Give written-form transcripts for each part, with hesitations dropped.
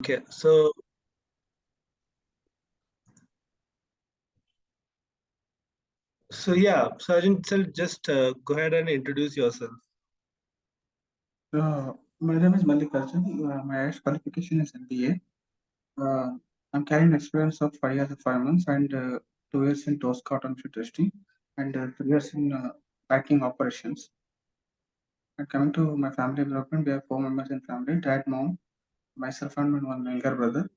Okay, so yeah, Sergeant, just go ahead and introduce yourself. My name is Mallikarjun. My highest qualification is MBA. I'm carrying experience of 5 years and 5 months and 2 years in Tosca automation testing and 3 years in packing operations. And coming to my family development, we have 4 members in family: dad, mom, myself, and one younger brother.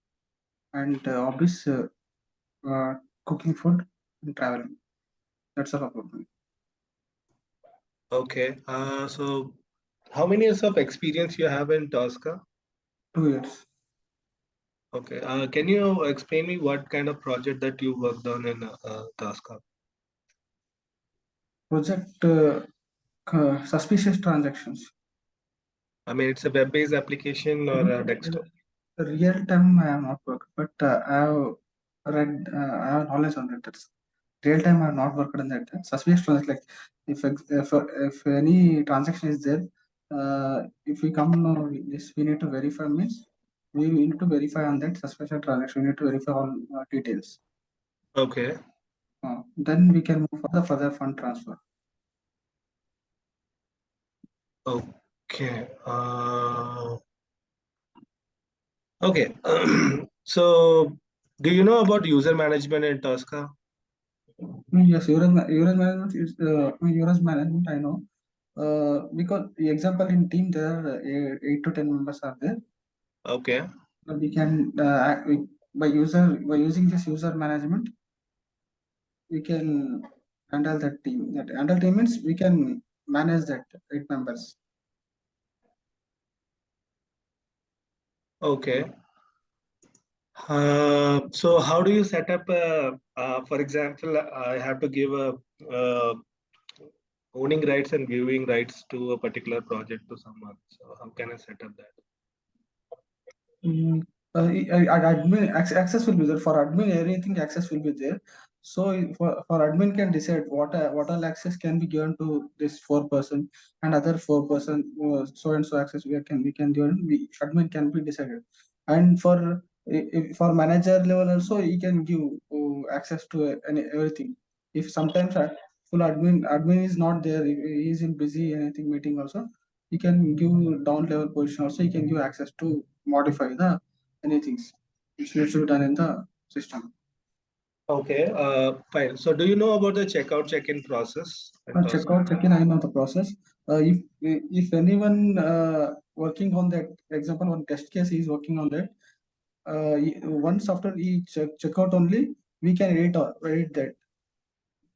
And hobbies, cooking food and traveling. That's all about me. Okay, so how many years of experience you have in Tosca? 2 years. Okay, can you explain me what kind of project that you worked on in Tosca? Project suspicious transactions. I mean, it's a web-based application or a desktop? Real time I have not worked, but I have read, I have knowledge on that. That's real time I have not worked on that. Suspicious transaction, like if any transaction is there, if we come know this, we need to verify means we need to verify on that suspicious transaction. We need to verify all details. Okay, Then we can move for the further fund transfer. okay, okay. So, do you know about user management in Tosca? Yes, Euros management is Euros management. I know. Because the example in team there are 8 to 10 members are there. Okay, We can by using this user management, we can handle that team. That handle team means we can manage that 8 members. okay. So how do you set up, for example, I have to give a owning rights and viewing rights to a particular project to someone. So how can I set up that? Mm, admin access will be there for admin. Everything access will be there. So for admin can decide what all access can be given to this 4 person and other 4 person so and so access we can give. Admin can be decided, and for manager level also he can give access to everything. If sometimes full admin is not there, if he is in busy anything meeting also, he can give down level position also. He can give access to modify the anything which needs to be done in the system. Okay, fine. So do you know about the checkout check-in process in Check Tosca? out, check in. I know the process. If anyone working on that, example, one test case is working on that. Once after he check out only, we can edit that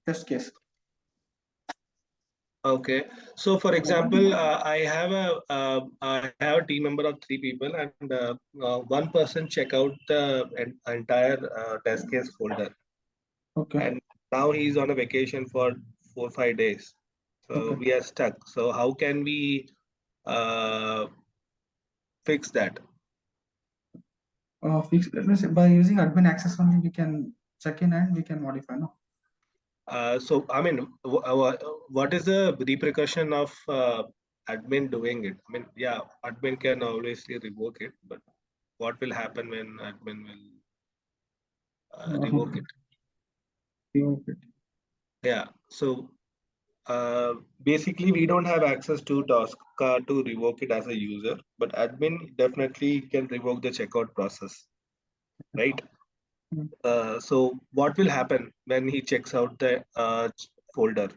test case. Okay. So for example, I have a team member of 3 people, and one person check out the entire test case folder, Okay. and now he's on a vacation for 4 or 5 days. So Okay. we are stuck. So how can we uh, fix that? That means by using admin access only, we can check in and we can modify. No. So I mean, what is the repercussion of admin doing it? I mean, yeah, admin can obviously revoke it, but what will happen when admin will revoke it? Okay. Yeah. So basically, we don't have access to Tosca to revoke it as a user, but admin definitely can revoke the checkout process, right? Mm. So what will happen when he checks out the folder?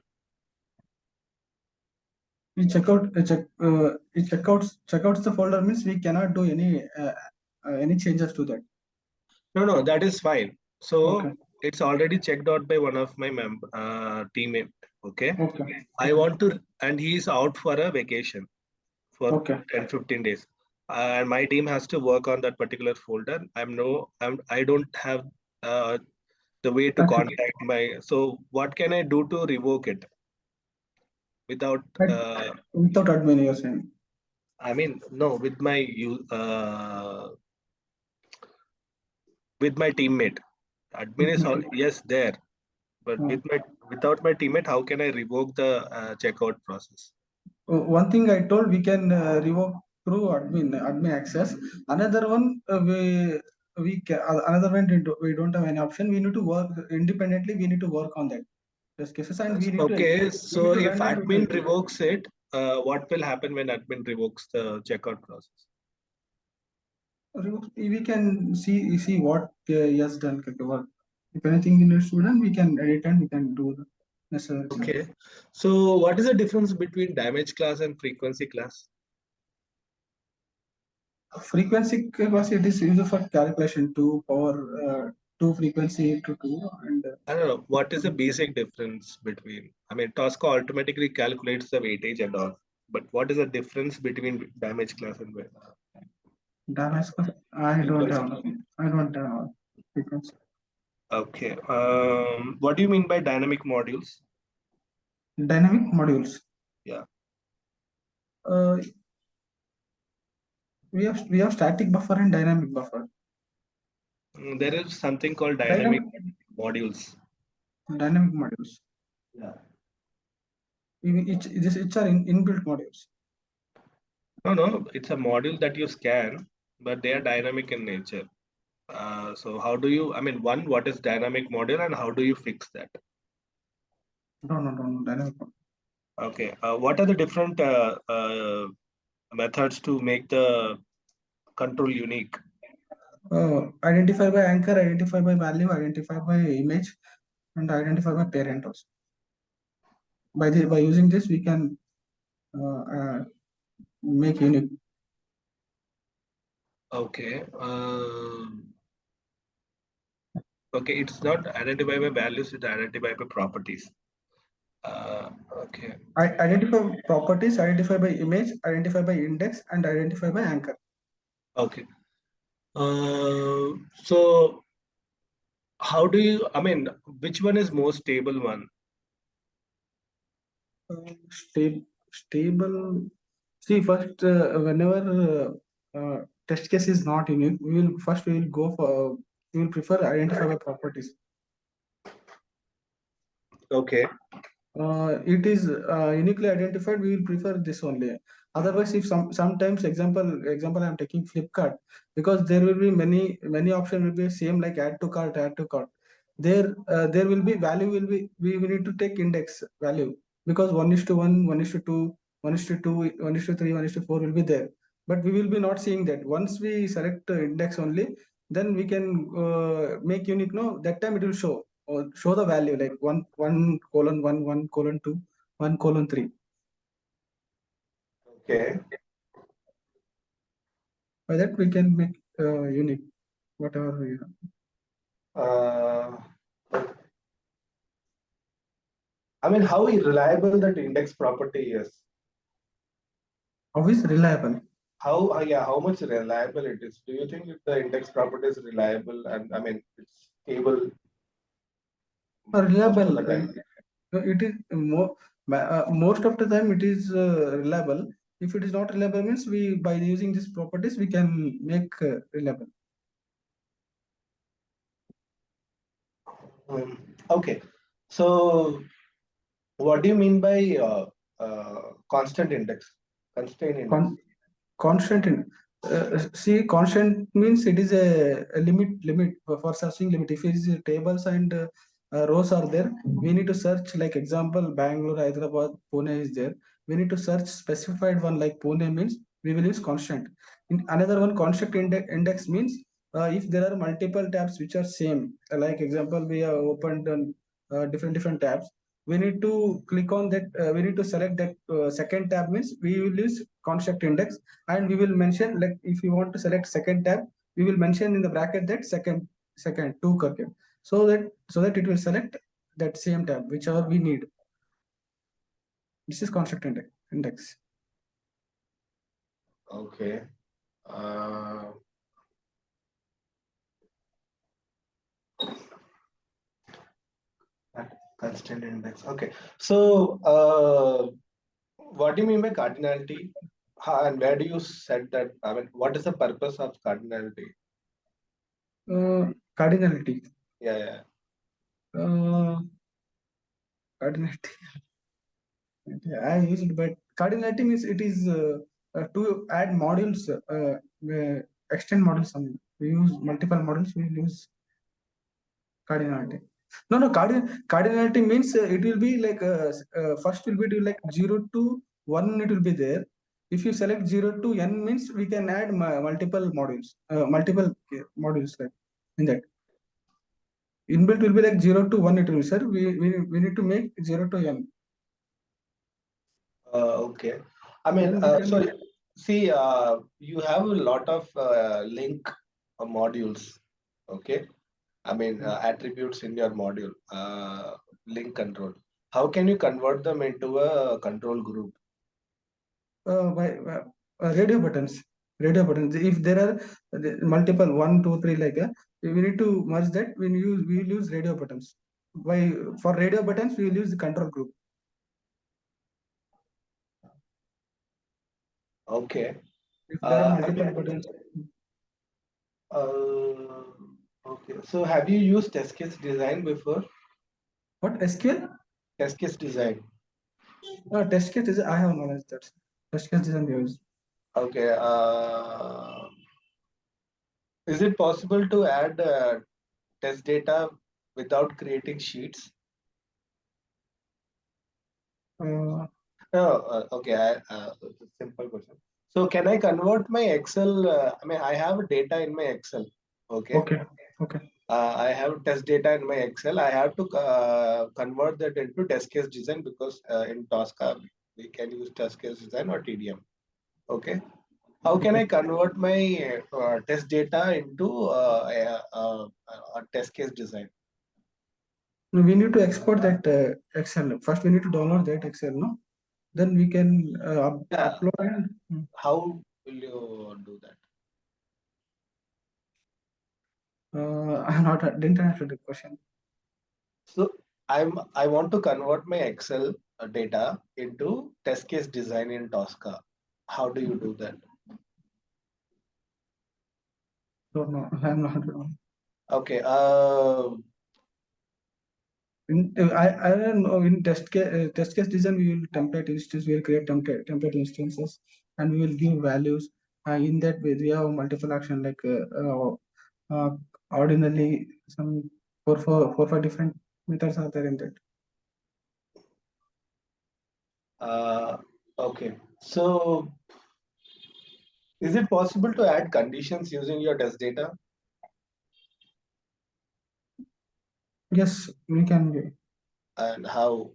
We checkouts the folder means we cannot do any changes to that. No, no, that is fine. Okay. So it's already checked out by one of my teammate. Okay. Okay. I want to, and he's out for a vacation for Okay. 10-15 days. And my team has to work on that particular folder. I don't have the way to Okay. contact my, so what can I do to revoke it without, Without admin, you're saying. I mean, no, with my teammate. Admin is all, yes, there. But Uh, without my teammate, how can I revoke the checkout process? One thing I told, we can revoke. through admin access. Another one, another one we don't have any option. We need to work independently. We need to work on that test cases, and Okay, we need so to if run and we admin need to revokes it, what will happen when admin revokes the checkout process? we can see what he has done. What if anything needs to be done, we can edit and we can do the necessary thing. Okay, so what is the difference between damage class and frequency class? Frequency class, it is used for calculation to power two frequency to two and I don't know, what is the basic difference between, I mean, Tosca automatically calculates the weightage and all, but what is the difference between damage class and damage class. I don't frequency have class? I don't have frequency. Okay, what do you mean by dynamic modules? Dynamic modules. Yeah, Uh, we have static buffer and dynamic buffer. There is something called dynamic Dynamic modules. dynamic modules. Yeah. It's are inbuilt modules. No, no, it's a module that you scan, but they are dynamic in nature. So how do you, I mean, one, what is dynamic module and how do you fix that? No, dynamic module. Okay, what are the different methods to make the control unique? Identify by anchor, identify by value, identify by image, and identify by parent also. By using this, we can make unique. Okay. Okay, it's not identified by values, it's identified by properties. Okay. Identify properties, identify by image, identify by index, and identify by anchor. Okay. So how do you, I mean, which one is more stable one? Stable. See, first, whenever test case is not unique, we will go for we will prefer identify by properties. Okay. It is uniquely identified, we will prefer this only. Otherwise, if sometimes example I'm taking Flipkart, because there will be many options will be same like add to cart. There will be value will be we need to take index value, because 1:1, 1:2, 1:2, 1:3, 1:4 will be there. But we will be not seeing that. Once we select index only, then we can make unique. No, that time it will show the value like 1:1, 1:2, 1:3. Okay. By that we can make unique whatever we have. Uh, I mean, how reliable that index property is? How is reliable? How, yeah, how much reliable it is? Do you think if the index property is reliable and I mean, it's stable most of Reliable. the time? It is most of the time it is reliable. If it is not reliable, means we by using these properties we can make reliable. Okay. So what do you mean by constant index, constraint index? Constant in see, constant means it is a limit for searching limit. If it is tables and rows are there, we need to search, like example Bangalore, Hyderabad, Pune is there. We need to search specified one, like Pune means we will use constant. In another one, constant index means if there are multiple tabs which are same, like example we have opened different tabs, we need to click on that, we need to select that second tab, means we will use construct index. And we will mention, like if you want to select second tab, we will mention in the bracket that second two करके, so that it will select that same tab whichever we need. This is construct index. Okay. Uh, Constant index. Okay. So, what do you mean by cardinality? And where do you set that? I mean, what is the purpose of cardinality? Cardinality. Yeah, yeah. uh, Cardinality. I use it, but cardinality means it is to add modules, extend modules. We use multiple modules. We use cardinality. No, cardinality means it will be like first will be to like 0 to 1. It will be there. If you select 0 to n means we can add multiple modules, modules like in that. Inbuilt will be like 0 to 1. It will be, sir. We need to make 0 to n. Okay. I mean, so see, you have a lot of link modules. Okay. I mean, attributes in your module, link control. How can you convert them into a control group? By radio buttons. Radio buttons. If there are multiple 1, 2, 3 like we need to merge that. We will use radio buttons. For radio buttons we will use the control group. Okay. If there are multiple buttons. Okay. So have you used test case design before? What SQL? Test case design. Test case design. I have knowledge that test case design we use. Okay. Is it possible to add test data without creating sheets? Okay. Simple question. So can I convert my Excel? I mean, I have data in my Excel. Okay. Okay. I have test data in my Excel. I have to convert that into test case design because in Tosca we can use test case design or TDM. Okay. How can I convert my test data into a test case design? We need to export that Excel. First, we need to download that Excel. No, then we can upload and. How will you do that? Didn't answer the question. So I want to convert my Excel data into test case design in Tosca. How do you do that? Don't know. I'm not. Okay. I don't know. In test case design, we will template instance. We will create template instances, and we will give values. In that way, we have multiple action like ordinarily some four, 5 different methods are there in that. Okay. So is it possible to add conditions using your test data? Yes, we can give. And how?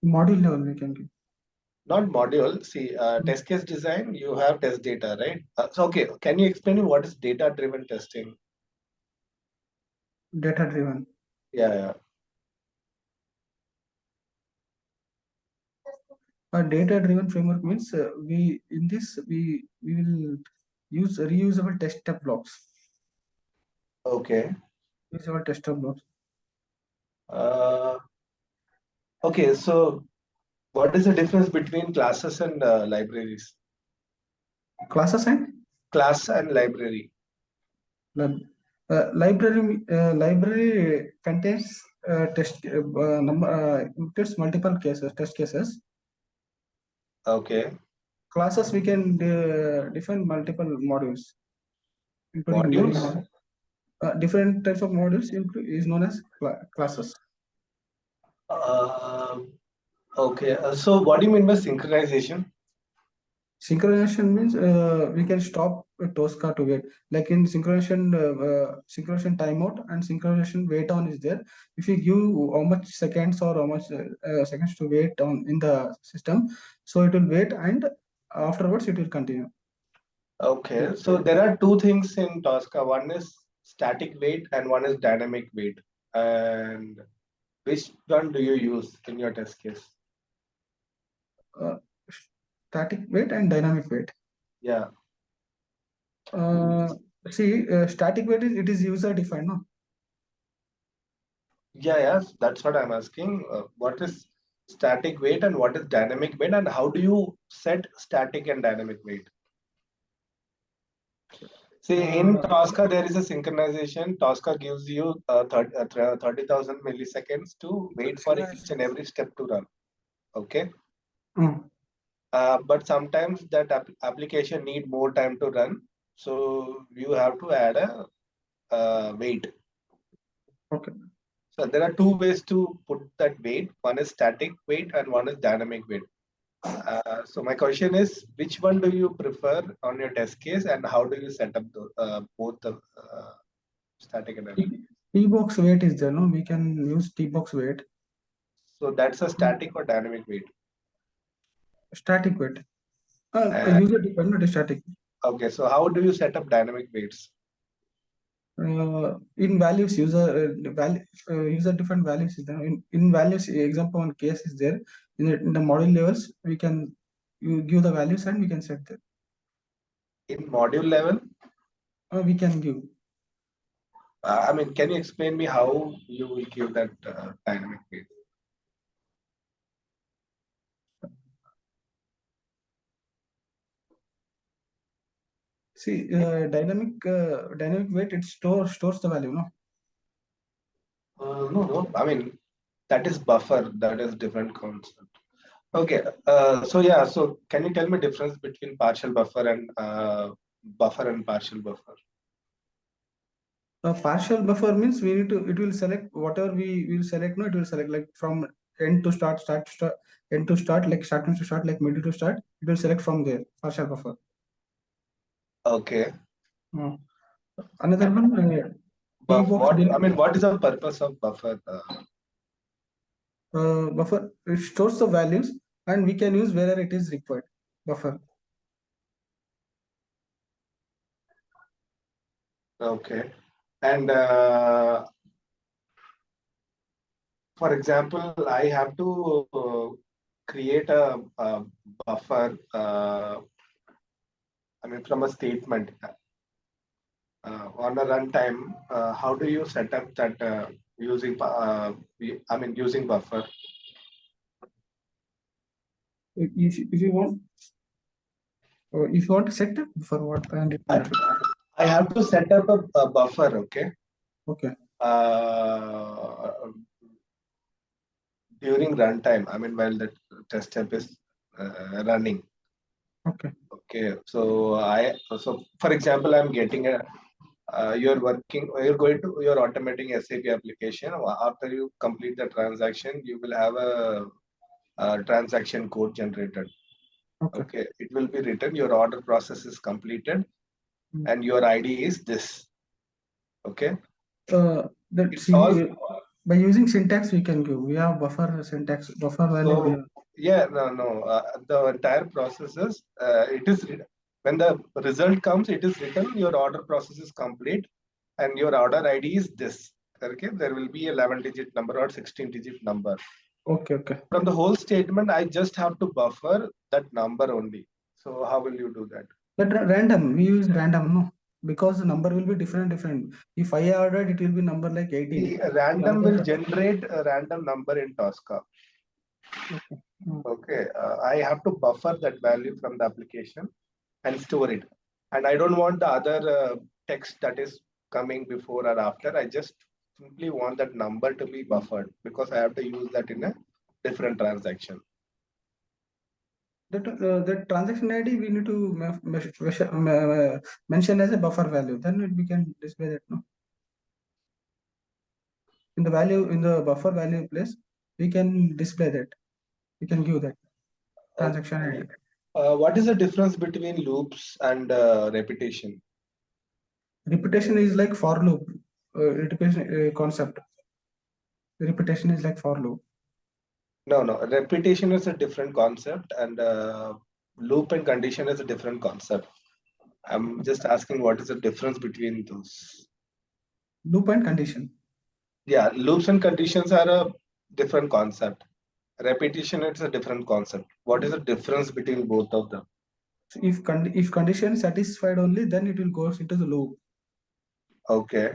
Module level we can give. Not module. See, test case design, you have test data, right? So, okay. Can you explain me what is data-driven testing? Data-driven. Yeah. A data-driven framework means we will use reusable test step blocks. Okay. Reusable test step blocks. Okay. So, what is the difference between classes and libraries? Classes and Class and library. Library contains includes multiple test cases. Okay. Classes we can define multiple modules, including Modules? different types of modules is known as classes. Okay. So, what do you mean by synchronization? Synchronization means we can stop Tosca to wait. Like in synchronization timeout and synchronization wait on is there. If you give how much seconds or how much seconds to wait on in the system, so it will wait and afterwards it will continue. Okay. So, there are two things in Tosca. One is static wait and one is dynamic wait. And which one do you use in your test case? Static wait and dynamic wait. Yeah. Static wait is user defined, no? Yeah, that's what I'm asking. What is static wait and what is dynamic wait, and how do you set static and dynamic wait? See, in Tosca, there is a synchronization. Tosca gives you 30,000 milliseconds to wait for each and every step to run. Okay. But sometimes that application need more time to run. So you have to add a wait. Okay. So there are two ways to put that wait. One is static wait and one is dynamic wait. So my question is, which one do you prefer on your test case, and how do you set up both the static and dynamic? T-box wait is there, no? We can use T-box wait. So that's a static or dynamic wait. Static wait. Uh, User dependent static. okay, so how do you set up dynamic waits? In values, user different values is there. In values, example one case is there. In the module levels, we can you give the values and we can set them. In module level, We can give. I mean, can you explain me how you will give that dynamic wait? See, dynamic wait, it stores the value, no? No. I mean, that is buffer. That is different concept. Okay. So yeah. So can you tell me difference between partial buffer and partial buffer? Partial buffer means it will select whatever we will select, no, it will select like from end to start to start, end to start, like starting to start, like middle to start, it will select from there, partial buffer. Okay. Another one, T-box I mean, what is the purpose of buffer? buffer, it stores the values and we can use wherever it is required, buffer. Okay. And for example, I have to create a buffer. I mean, from a statement on a runtime. How do you set up that using? I mean, using buffer. If you want to set it for what and it will I have to set up a buffer. Okay. okay. During runtime, I mean, while the test step is running. Okay. Okay. So for example, I'm getting a you're automating SAP application. After you complete the transaction, you will have a transaction code generated. Okay. Okay, it will be written. Your order process is completed, Mm. and your ID is this. Okay. That All by using syntax we can give. We have buffer syntax, buffer value. We so have. yeah, no. The entire process is it is when the result comes, it is written. Your order process is complete, and your order ID is this. Okay, there will be 11-digit number or 16-digit number. Okay, okay. From the whole statement, I just have to buffer that number only. So how will you do that? But random, we use random, no, because the number will be different. If I ordered, it will be number like 18. The random will generate a random number in Tosca. Okay. Okay, I have to buffer that value from the application and store it. And I don't want the other text that is coming before or after. I just simply want that number to be buffered because I have to use that in a different transaction. That transaction ID we need to mention as a buffer value. Then we can display that, no. In the buffer value place, we can display that. We can give that transaction ID. What is the difference between loops and repetition? Repetition is like for loop. Repetition concept. Repetition is like for loop. No. Repetition is a different concept, and loop and condition is a different concept. I'm just asking what is the difference between those? Loop and condition. Yeah, loops and conditions are a different concept. Repetition is a different concept. What is the difference between both of them? So if condition satisfied only, then it will go into the loop. Okay.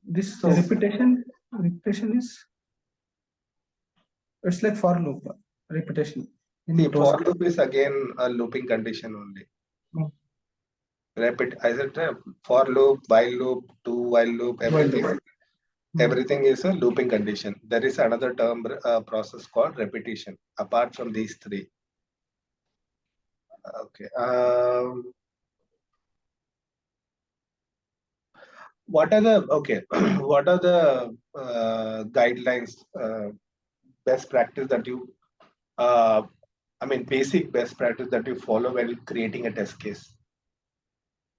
This So repetition is it's like for loop repetition in the for Tosca. loop is again a looping condition only. Mm. I said for loop, while loop, do while loop, everything. While loop. Everything is a looping condition. There is another term process called repetition apart from these three. Okay. What are the okay? What are the guidelines, best practice that you, uh, I mean, basic best practice that you follow when creating a test case?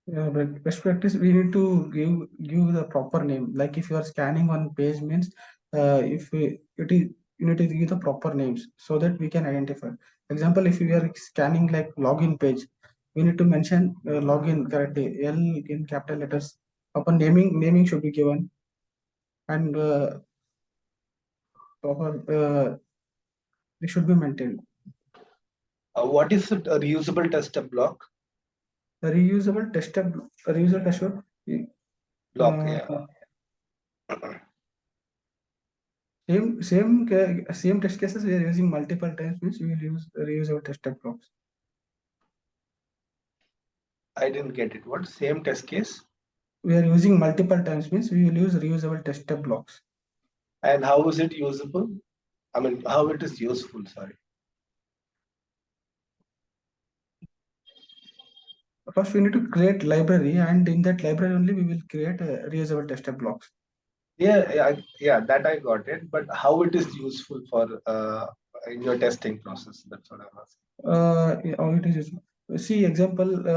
Yeah, but best practice we need to give the proper name. Like if you are scanning one page means, if it is you need to give the proper names so that we can identify. Example, if you are scanning like login page, we need to mention login correctly. L in capital letters. Proper naming should be given, and proper it should be maintained. What is a reusable test block? A reusable tester, a reusable tester. Block, yeah. Same test cases we are using multiple times means we will use reusable test blocks. I didn't get it. What same test case? We are using multiple times means we will use reusable test blocks. And how is it usable? I mean, how it is useful? Sorry. First, we need to create library, and in that library only we will create reusable test blocks. Yeah, that I got it. But how it is useful for in your testing process? That's what I'm asking. Yeah, how it is useful. See example,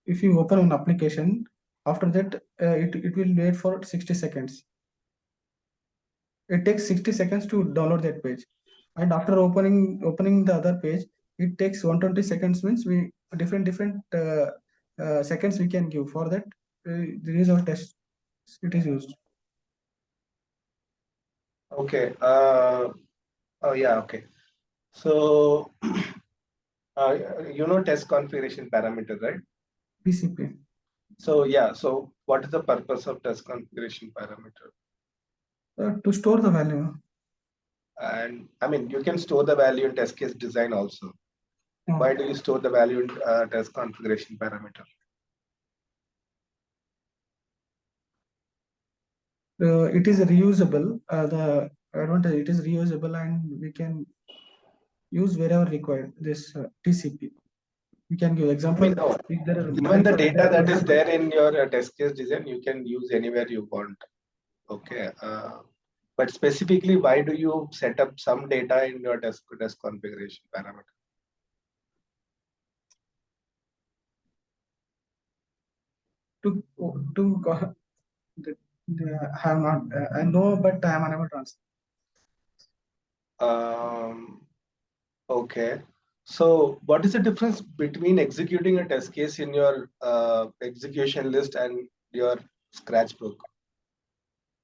if you open an application, after that it will wait for 60 seconds. It takes 60 seconds to download that page, and after opening the other page, it takes 120 seconds means we different seconds we can give for that. There is our test it is used. Okay. Oh yeah. Okay. So you know test configuration parameter, right? TCP So yeah. So what is the purpose of test configuration parameter? to store the value. And I mean, you can store the value in test case design also. Why do you store the value in test configuration parameter? It is reusable. The advantage it is reusable, and we can use wherever required. This TCP we can give I mean, example no. if there are Given the data that is multiple. there in your test case design, you can use anywhere you want. Okay. But specifically, why do you set up some data in your test configuration parameter? To have not I know, but I am unable to answer. Um, okay. So, what is the difference between executing a test case in your execution list and your scratchbook?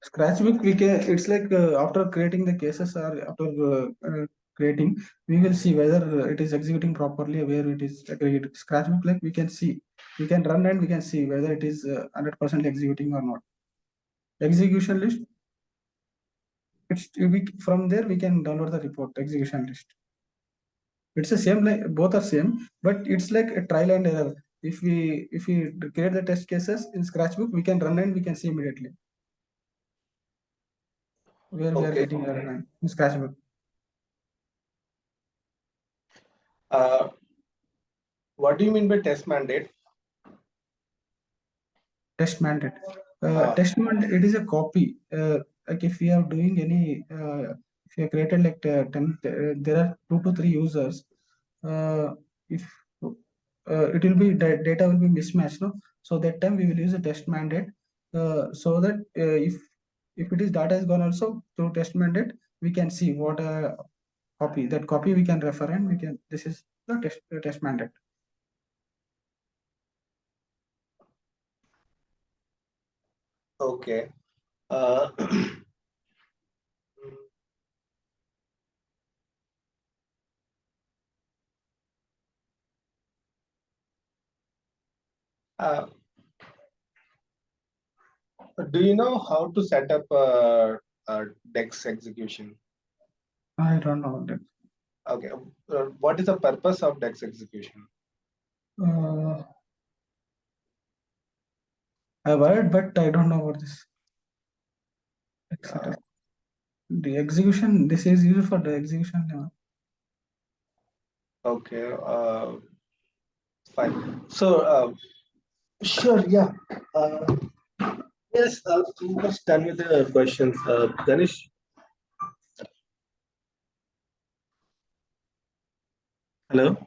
Scratchbook we can it's like after creating the cases or after creating we will see whether it is executing properly, where it is agreed. Scratchbook like we can see, we can run and we can see whether it is 100% executing or not. Execution list, from there we can download the report execution list. It's the same, like both are same, but it's like a trial and error. If we create the test cases in scratchbook, we can run and we can see immediately where we are Okay. getting error line in scratchbook. Uh, what do you mean by test mandate? Test mandate. Uh, Test mandate, it is a copy. Like if we are doing any, if you have created like 10, there are 2 to 3 users. If it will be data will be mismatched, no? So that time we will use a test mandate. So that if it is data is gone also through test mandate, we can see what copy that copy we can refer and we can this is the test mandate. okay. Uh, uh, do you know how to set up DEX execution? I don't know that. Okay. What is the purpose of DEX execution? Uh, I've heard, but I don't know about this. Uh, Etc. The execution, this is used for the execution. okay. Fine. So, sure, yeah. Yes, almost done with the questions. Ganesh, hello?